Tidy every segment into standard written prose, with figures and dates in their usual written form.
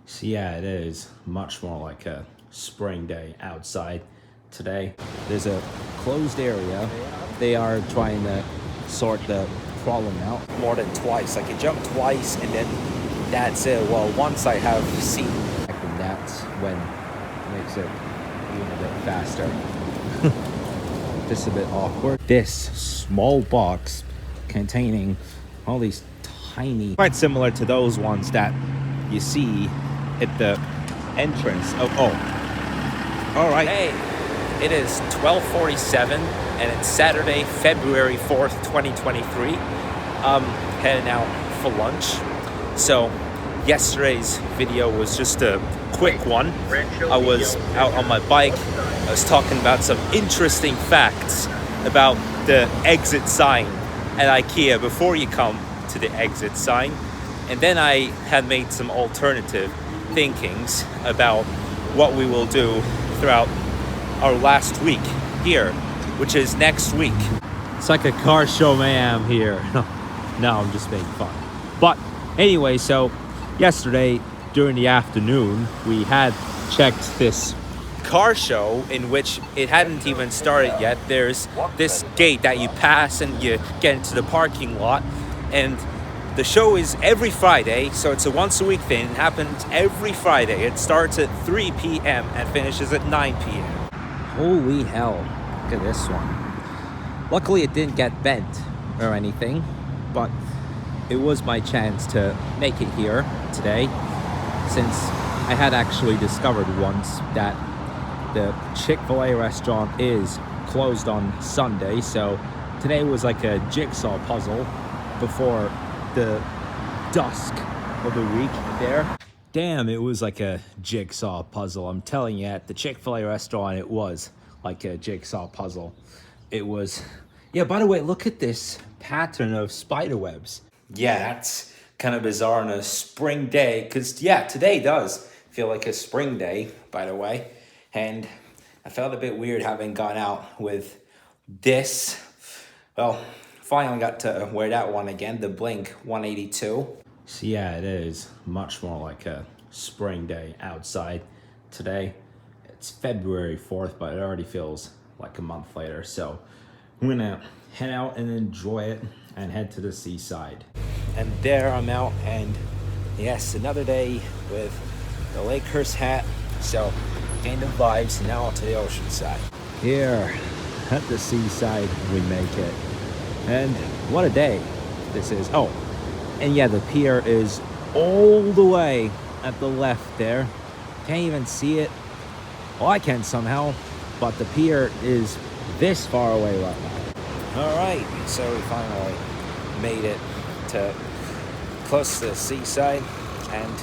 So yeah, it is much more like a spring day outside today. There's a closed area. They are trying to sort the problem out more than twice. Like you jump twice and then that's it. Well, once I have seen, and that's when it makes it even a bit faster. Just a bit awkward. This small box containing all these tiny, quite similar to those ones that you see at the entrance of, all right. Hey, it is 12:47 and it's Saturday, February 4th, 2023. Heading out for lunch. So yesterday's video was just a quick one. I was out on my bike. I was talking about some interesting facts about the exit sign at IKEA before you come to the exit sign. And then I had made some alternative thinkings about what we will do throughout our last week here, which is next week. It's like a car show mayhem here. No, I'm just making fun. But anyway, so yesterday during the afternoon, we had checked this Car show in which it hadn't even started yet. There's this gate that you pass and you get into the parking lot, and the show is every Friday, so it's a once a week thing. It happens every Friday. It starts at 3 p.m. and finishes at 9 p.m. Holy hell, look at this one. Luckily it didn't get bent or anything, but it was my chance to make it here today, since I had actually discovered once that the Chick-fil-A restaurant is closed on Sunday, so today was like a jigsaw puzzle before the dusk of the week there. Damn, it was like a jigsaw puzzle. I'm telling you, at the Chick-fil-A restaurant, it was like a jigsaw puzzle. It was, yeah, by the way, look at this pattern of spider webs. Yeah, that's kind of bizarre on a spring day, because, yeah, today does feel like a spring day, by the way. And I felt a bit weird having gone out with this. Well, finally got to wear that one again, the Blink 182. So yeah, it is much more like a spring day outside today. It's February 4th, but it already feels like a month later. So I'm gonna head out and enjoy it and head to the seaside. And there I'm out, and yes, another day with the Lakers hat. So gain the vibes, and now to the ocean side. Here at the seaside we make it. And what a day this is. Oh, and yeah, the pier is all the way at the left there. Can't even see it. Well, I can somehow, but the pier is this far away right now. All right, so we finally made it to close to the seaside, and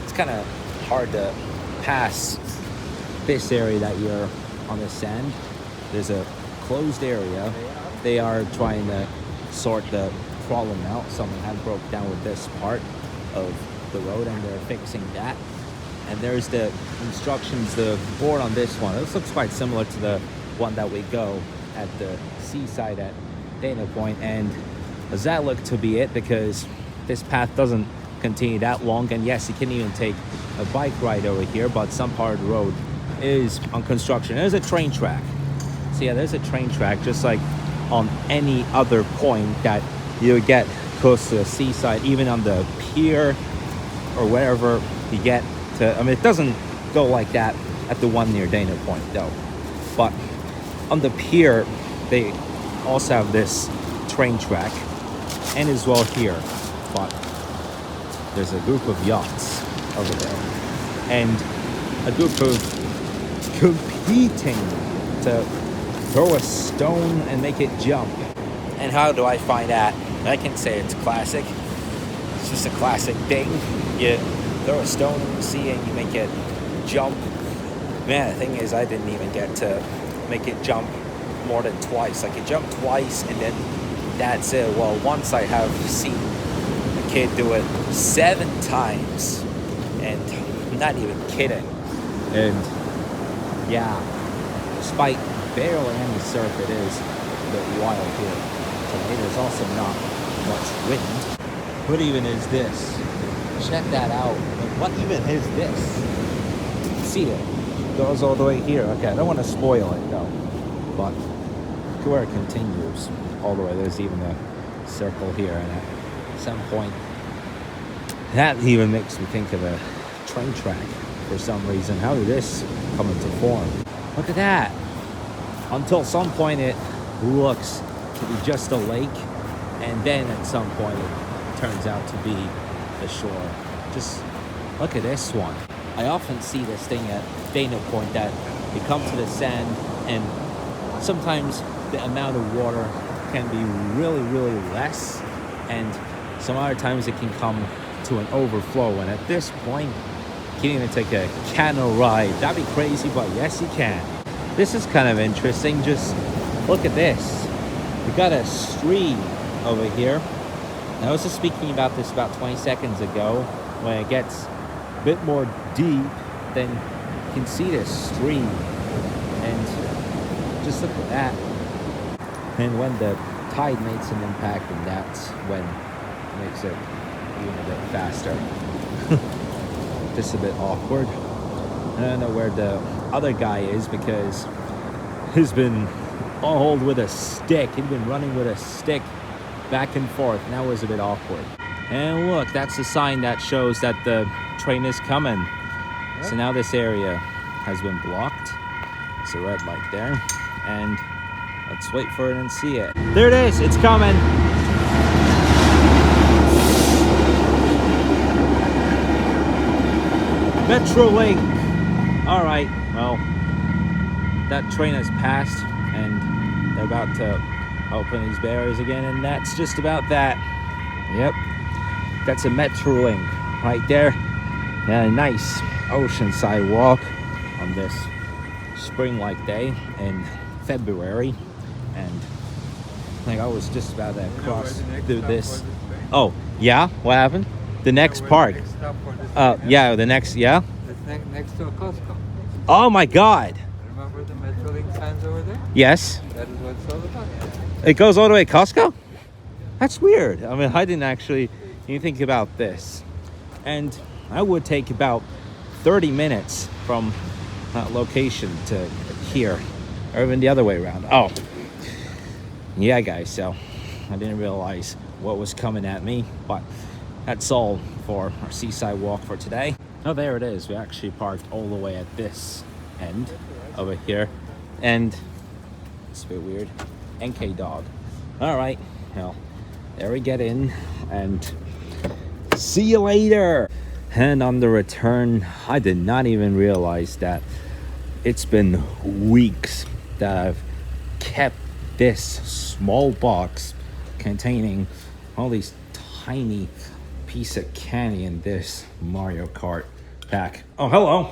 it's kind of hard to pass this area that you're on the sand. There's a closed area. They are trying to sort the problem out. Someone had broke down with this part of the road, and they're fixing that. And there's the instructions, the board on this one. This looks quite similar to the one that we go at the seaside at Dana Point, and does that look to be it, because this path doesn't continue that long. And yes, you can even take a bike ride over here, but some part of the road is on construction. There's a train track. So yeah, there's a train track, just like on any other point that you would get close to the seaside, even on the pier or wherever you get to. I mean, it doesn't go like that at the one near Dana Point though, but on the pier they also have this train track, and as well here. But there's a group of yachts over there, and a group of competing to throw a stone and make it jump. And how do I find that? I can say it's classic. It's just a classic thing. You throw a stone in the sea and you make it jump. Man, the thing is, I didn't even get to make it jump more than twice. Like, you jump twice and then that's it. Well, once I have seen a kid do it 7 times, and I'm not even kidding. And yeah, despite barely any surf, it is a bit wild here today. There's also not much wind. What even is this? Check that out. Like, What even is this? See it goes all the way here. Okay, I don't want to spoil it though, but look where it continues all the way. There's even a circle here, and at some point that even makes me think of a train track for some reason. How did this come into form? Look at that. Until some point it looks to be just a lake, and then at some point it turns out to be the shore. Just look at this one. I often see this thing at Dana Point that you come to the sand, and sometimes the amount of water can be really, really less, and some other times it can come to an overflow. And at this point, you can't even take a canoe ride. That'd be crazy, but yes, you can. This is kind of interesting. Just look at this. We got a stream over here. I was just speaking about this about 20 seconds ago. When it gets a bit more deep, then you can see this stream. And just look at that. And when the tide makes an impact, and that's when it makes it even a bit faster. Just a bit awkward. I don't know where the other guy is, because he's been hauled with a stick. He'd been running with a stick back and forth. And that was a bit awkward. And look, that's the sign that shows that the train is coming. Yep. So now this area has been blocked. It's a red light there. And let's wait for it and see it. There it is. It's coming. Metrolink. All right. Well, that train has passed, and they're about to open these barriers again, and that's just about that. Yep. That's a Metrolink right there. And a nice oceanside walk on this spring-like day in February. And like I was just about to cross through this. Oh, yeah? What happened? The next park. Yeah, the next, yeah? It's next to a Costco. Oh my God. Remember the Metrolink signs over there? Yes. That is what it's all about. It goes all the way to Costco? That's weird. I mean, I didn't actually even think about this. And I would take about 30 minutes from that location to here, or even the other way around. Oh, yeah, guys. So I didn't realize what was coming at me, but that's all for our seaside walk for today. Oh, there it is. We actually parked all the way at this end over here, and it's a bit weird. NK dog. All right, well, there we get in, and see you later. And on the return, I did not even realize that it's been weeks that I've kept this small box containing all these tiny piece of candy in this Mario Kart pack. Oh, hello.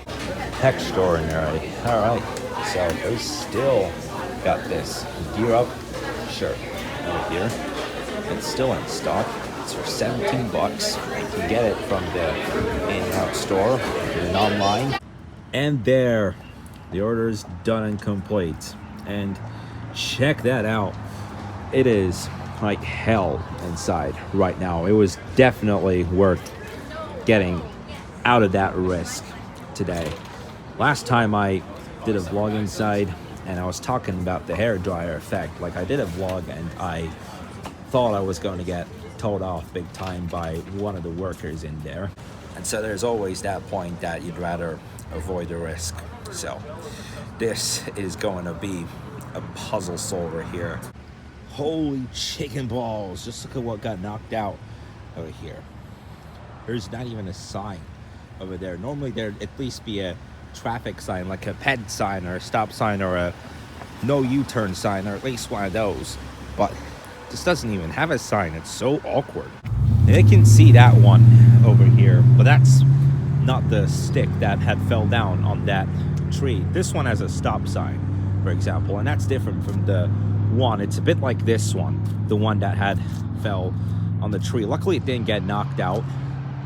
Extraordinary. All right, so they still got this Gear Up shirt over here. It's still in stock. It's for $17. You can get it from the in-out store and online. And there, the order is done and complete. And check that out. It is like hell inside right now. It was definitely worth getting out of that risk today. Last time I did a vlog inside, and I was talking about the hairdryer effect. Like, I did a vlog and I thought I was going to get told off big time by one of the workers in there. And so there's always that point that you'd rather avoid the risk. So this is going to be a puzzle solver here. Holy chicken balls. Just look at what got knocked out over here. There's not even a sign over there. Normally there'd at least be a traffic sign, like a ped sign or a stop sign or a no U-turn sign, or at least one of those. But this doesn't even have a sign. It's so awkward. And I can see that one over here, but that's not the stick that had fell down on that tree. This one has a stop sign, for example, and that's different from the one. It's a bit like this one, the one that had fell on the tree. Luckily it didn't get knocked out.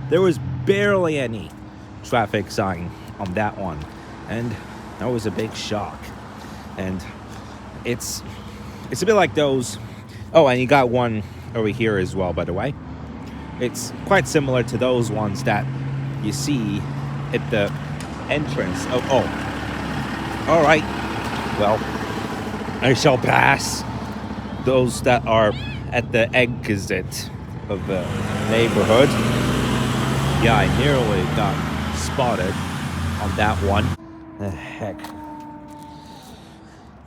There was barely any traffic sign on that one, and that was a big shock. And it's a bit like those. Oh, and you got one over here as well, by the way. It's quite similar to those ones that you see at the entrance. Oh, all right. Well, I shall pass those that are at the exit of the neighborhood. Yeah, I nearly got spotted on that one. The heck.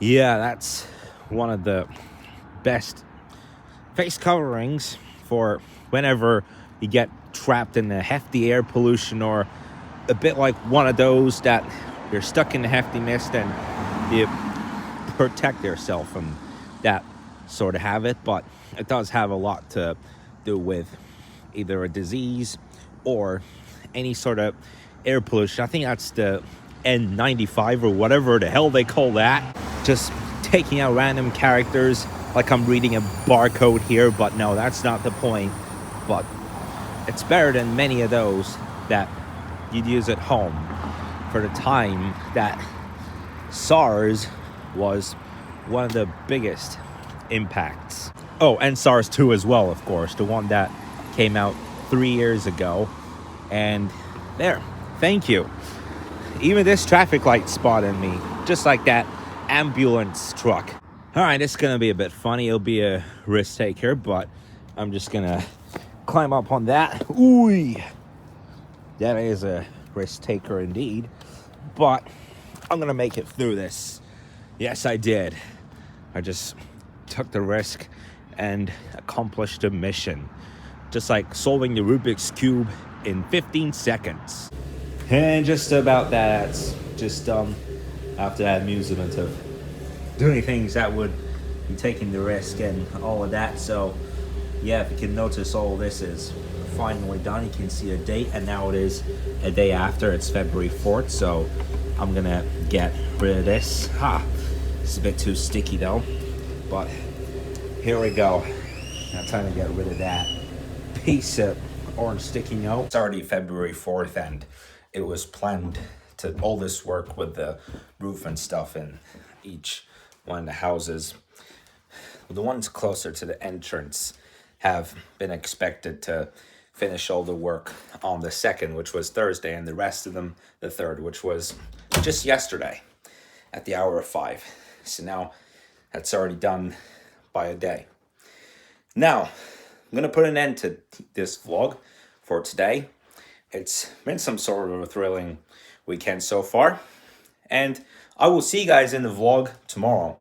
Yeah, that's one of the best face coverings for whenever you get trapped in the hefty air pollution, or a bit like one of those that you're stuck in the hefty mist and you protect yourself from that sort of habit. But it does have a lot to do with either a disease or any sort of air pollution. I think that's the N95 or whatever the hell they call that. Just taking out random characters like I'm reading a barcode here, but no, that's not the point. But it's better than many of those that you'd use at home for the time that SARS was one of the biggest impacts. Oh, and SARS 2 as well, of course, the one that came out 3 years ago. And there, thank you. Even this traffic light spotted me, just like that ambulance truck. All right, it's gonna be a bit funny. It'll be a risk taker, but I'm just gonna climb up on that. Ooh, that is a risk taker indeed. But I'm gonna make it through this. Yes, I did. I just took the risk and accomplished the mission. Just like solving the Rubik's Cube in 15 seconds. And just about that's just after that amusement of doing things that would be taking the risk and all of that. So yeah, if you can notice, all this is finally done. You can see a date, and now it is a day after. It's February 4th, so I'm gonna get rid of this. It's a bit too sticky though, but here we go. Now time to get rid of that piece of orange sticky note. It's already February 4th, and it was planned to all this work with the roof and stuff in each one of the houses. The ones closer to the entrance have been expected to finish all the work on the 2nd, which was Thursday, and the rest of them the 3rd, which was just yesterday at the hour of 5. So now that's already done by a day. Now, I'm going to put an end to this vlog for today. It's been some sort of a thrilling weekend so far, and I will see you guys in the vlog tomorrow.